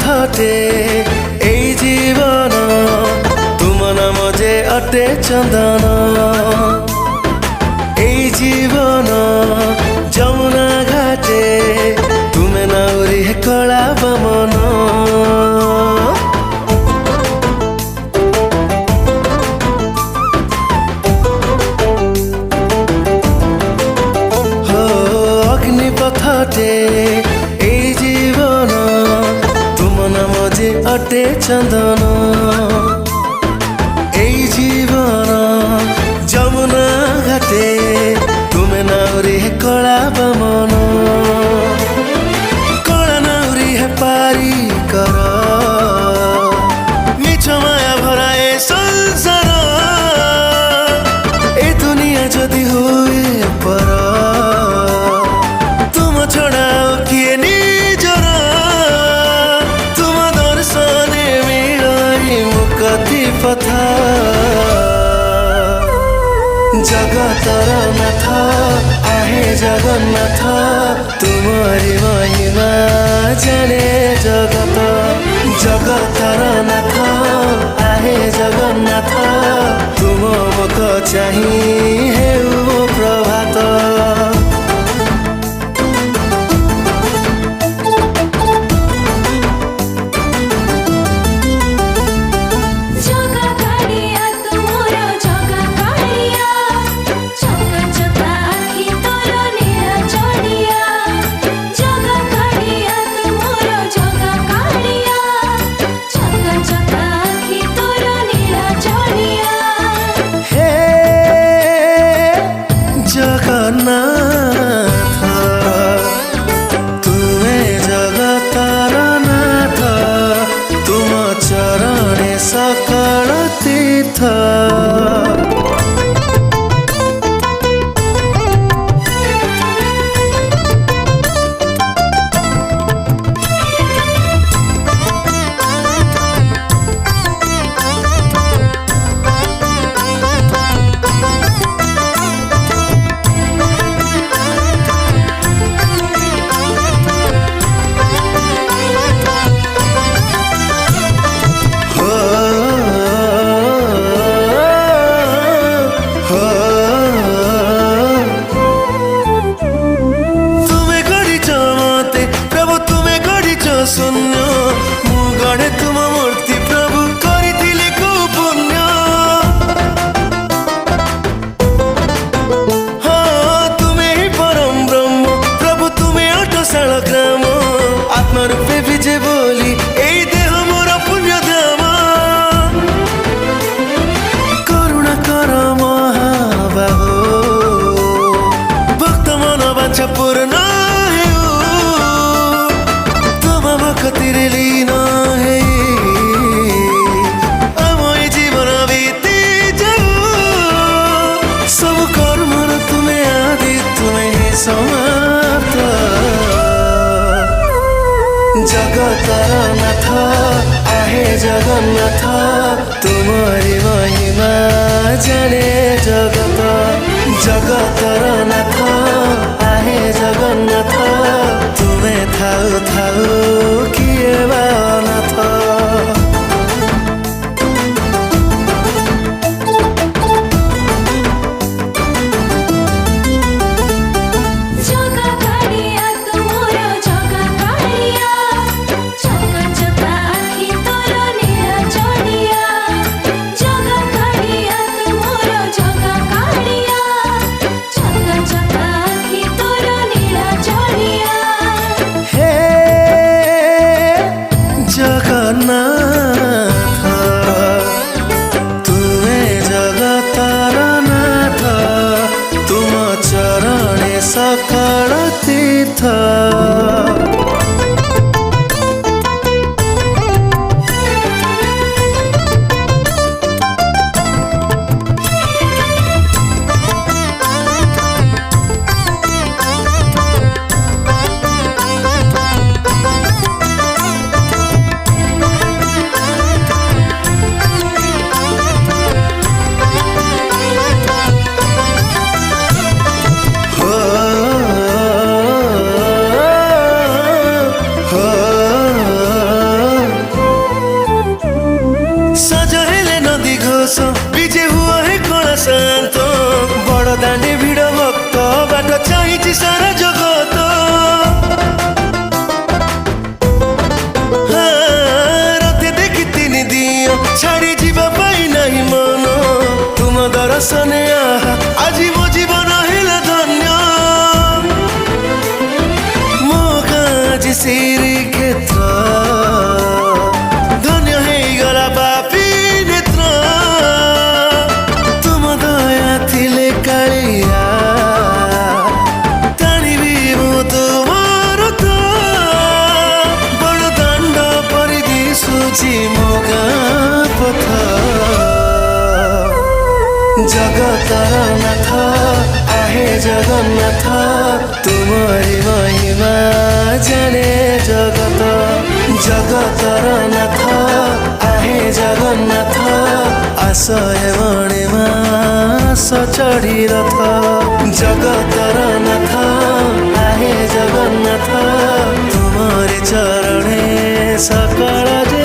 पथटे एई जीवन तुम नाम जे अटे चंदन एई जीवन जमुना घाटे तुमे नाउरी हे कला बमन हो अग्नि पथटे एई जीवन तुम नाम जे अटे चंदन एई जीवन जमुना घाटे तुमे नाउरी हे कला बमन कला नाउरी हे पारी कर मिछ माया भरा ए संसार ए दुनिया जदि हुए पर तुम छड़ा किए निजर तुम दर्शने मिलाई मुक्ति पथा जगतर नाथ आहे जगन्नाथ तुम्हारी महिमा जाने जगत जगतर नाथ आहे जगन्नाथ तुम मुख चाही हेउ प्रभात जगन्नाथ तुमे जगतर नाथ तुम चरणे सकल तीर्थ शून्य मु गढ़े तुम मूर्ति प्रभु करिथिले को पुण्य हाँ तुम्हें ही परम ब्रह्म प्रभु तुम्हें अटशाल ग्राम आत्मरूपे विजे बोली एई देह मोर पुण्य धाम करुणा कर महाबाहो भक्त मन वांछा पूर्ण भक्तिरे लीन है आम जीवन बीती जाऊ सब कर्मर तुम्हें आदि तुम्हें समाप्त जगतर नाथ आहे जगन्नाथ तुम्हारी महिमा जाने जगत जगतर नाथ आहे जगन्नाथ तुम्हें थाऊ थाऊ किए बा अनाथ जगन्नाथ तुमे जगतर नाथ तुम चरणे सकल तीर्थ ଶାସନେ ଆହା ଆଜି ମୋ ଜୀବନ ହେଲା ଧନ୍ୟ ମୋ ଗାଁ ଆଜି ଶ୍ରୀକ୍ଷେତ୍ର ଧନ୍ୟ ହେଇଗଲା ପାପୀ ନେତ୍ର ତୁମ ଦୟା ଥିଲେ କାଳିଆ ଟାଣିବି ମୁଁ ତୁମର ତ ବଡ଼ ଦାଣ୍ଡ ପରି ଦିଶୁଛି ମୋ ଗାଁ ପଥ জগতর নাথ আহে জগন্নাথ তোমারি মহিমা জানে জগত জগতর নাথ আহে জগন্নাথ আসয়ে মণিমা সচড়ি রথ জগতর নাথ আহে জগন্নাথ তোমারি চরণে সকল